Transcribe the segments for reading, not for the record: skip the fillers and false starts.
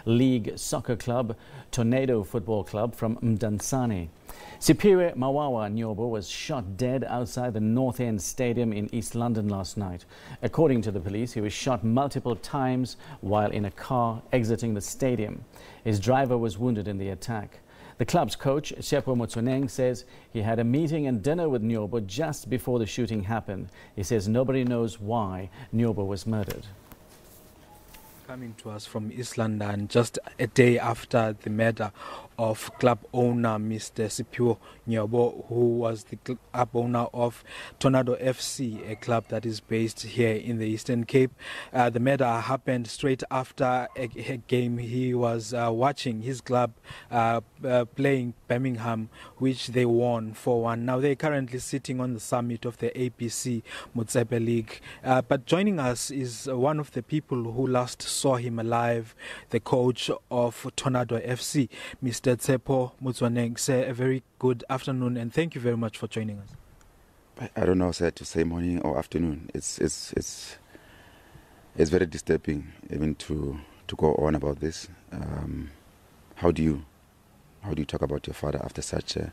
League soccer club, Tornado Football Club from Mdantsane. Siphiwo Mawawa Nyobo was shot dead outside the North End Stadium in East London last night. According to the police, he was shot multiple times while in a car exiting the stadium. His driver was wounded in the attack. The club's coach, Tshepo Motsoeneng, says he had a meeting and dinner with Nyobo just before the shooting happened. He says nobody knows why Nyobo was murdered. Coming to us from East London just a day after the murder of club owner Mr. Siphiwo Nyobo, who was the club owner of Tornado FC, a club that is based here in the Eastern Cape. The murder happened straight after a game he was watching his club playing Birmingham, which they won 4-1. Now they're currently sitting on the summit of the SABC Motsepe League. But joining us is one of the people who last saw him alive, the coach of Tornado FC, Mr. Tshepo Motsoeneng. Sir, a very good afternoon and thank you very much for joining us. I don't know, sir, to say morning or afternoon. It's very disturbing even to go on about this. How do you talk about your father after such an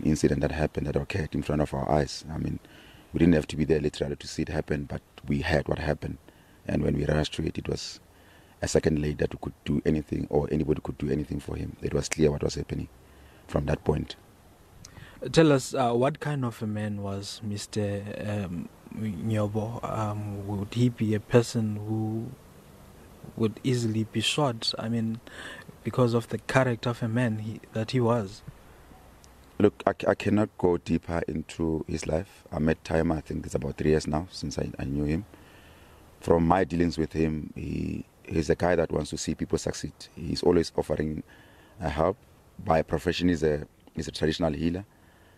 incident that happened, that occurred in front of our eyes? I mean, we didn't have to be there literally to see it happen, but we heard what happened. And when we rushed to it, it was a second late that we could do anything or anybody could do anything for him. It was clear what was happening from that point. Tell us, what kind of a man was Mr. Nyobo? Would he be a person who would easily be shot? I mean, because of the character of a man that he was. Look, I cannot go deeper into his life. I met him, I think it's about 3 years now since I knew him. From my dealings with him, he's a guy that wants to see people succeed. He's always offering help. By profession, he's a traditional healer.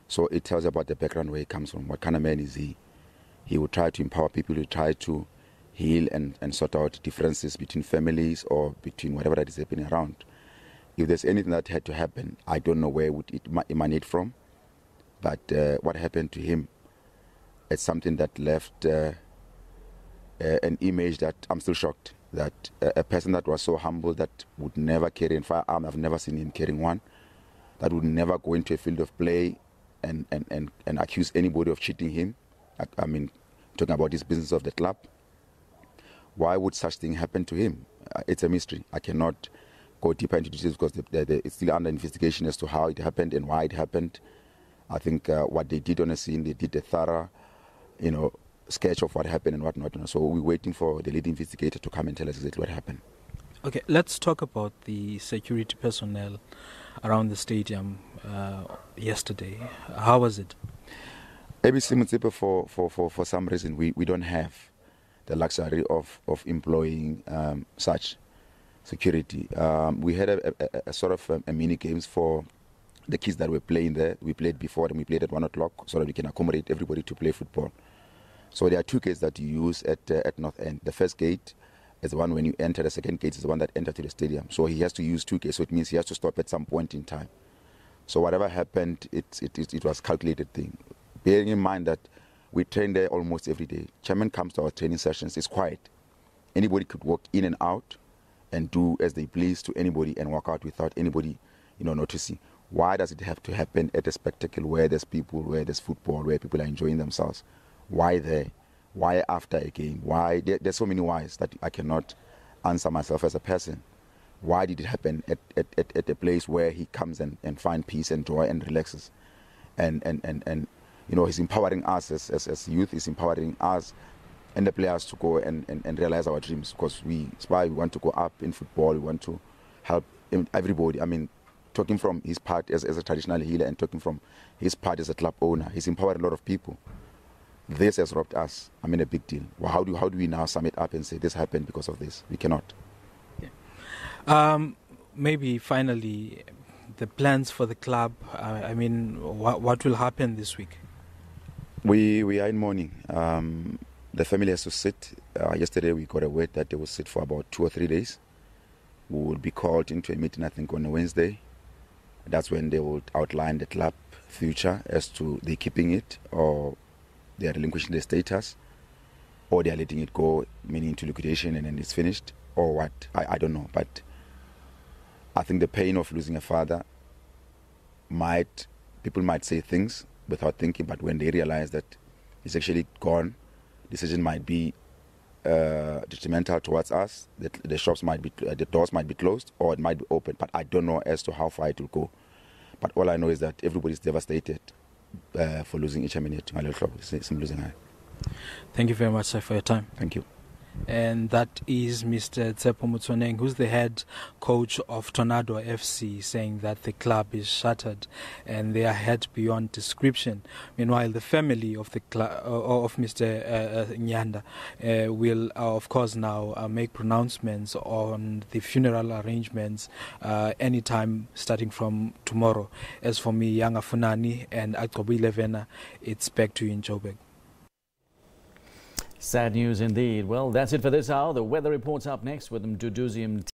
So it tells you about the background where he comes from. What kind of man is he? He would try to empower people, he would try to heal and sort out differences between families or between whatever that is happening around. If there's anything that had to happen, I don't know where would it emanate from. But what happened to him, it's something that left an image that I'm still shocked. That a person that was so humble, that would never carry a firearm, I've never seen him carrying one, that would never go into a field of play and accuse anybody of cheating him. I mean, talking about this business of the club. Why would such thing happen to him? It's a mystery. I cannot go deeper into details because it's still under investigation as to how it happened and why it happened. I think what they did on the scene, they did a thorough, sketch of what happened and what not. So we're waiting for the lead investigator to come and tell us exactly what happened. Okay, let's talk about the security personnel around the stadium yesterday. How was it? SABC Motsepe, for some reason, we don't have the luxury of employing such security. We had a sort of a mini games for the kids that were playing there. We played before and we played at 1 o'clock so that we can accommodate everybody to play football. So there are 2 gates that you use at North End. The first gate is the one when you enter. The second gate is the one that enters to the stadium. So he has to use 2 gates. So it means he has to stop at some point in time. So whatever happened, it was calculated thing. Bearing in mind that we train there almost every day. Chairman comes to our training sessions. It's quiet. Anybody could walk in and out and do as they please to anybody and walk out without anybody, noticing. Why does it have to happen at a spectacle where there's people, where there's football, where people are enjoying themselves? Why there? Why after a game? Why? There's so many whys that I cannot answer myself as a person. Why did it happen at a place where he comes and finds peace and joy and relaxes? And he's empowering us as youth, he's empowering us and the players to go and realize our dreams, because we want to go up in football, we want to help everybody. I mean, talking from his part as a traditional healer and talking from his part as a club owner, he's empowered a lot of people. This has robbed us. I mean, a big deal. Well, how do we now sum it up and say this happened because of this? We cannot. Yeah. Maybe finally, the plans for the club. I mean, what will happen this week? We are in mourning. The family has to sit. Yesterday we got a word that they will sit for about 2 or 3 days. We will be called into a meeting, I think, on a Wednesday. That's when they will outline the club future as to they keeping it or they are relinquishing the status, or they are letting it go, meaning to liquidation and then it's finished, or what. I don't know. But I think the pain of losing a father people might say things without thinking, but when they realize that he's actually gone, decision might be detrimental towards us. That the shops might be, the doors might be closed, or it might be open. But I don't know as to how far it will go. But all I know is that everybody's devastated for losing each minute. Thank you very much, sir, for your time. Thank you. And that is Mr. Tshepo Motsoeneng, who's the head coach of Tornado FC, saying that the club is shattered and they are hurt beyond description. Meanwhile, the family of the of Mr. Nyanda will, of course, now make pronouncements on the funeral arrangements anytime starting from tomorrow. As for me, Yanga Funani and Aktobu 11, it's back to you in Joburg. Sad news indeed. Well, that's it for this hour. The weather report's up next with Mduduzium.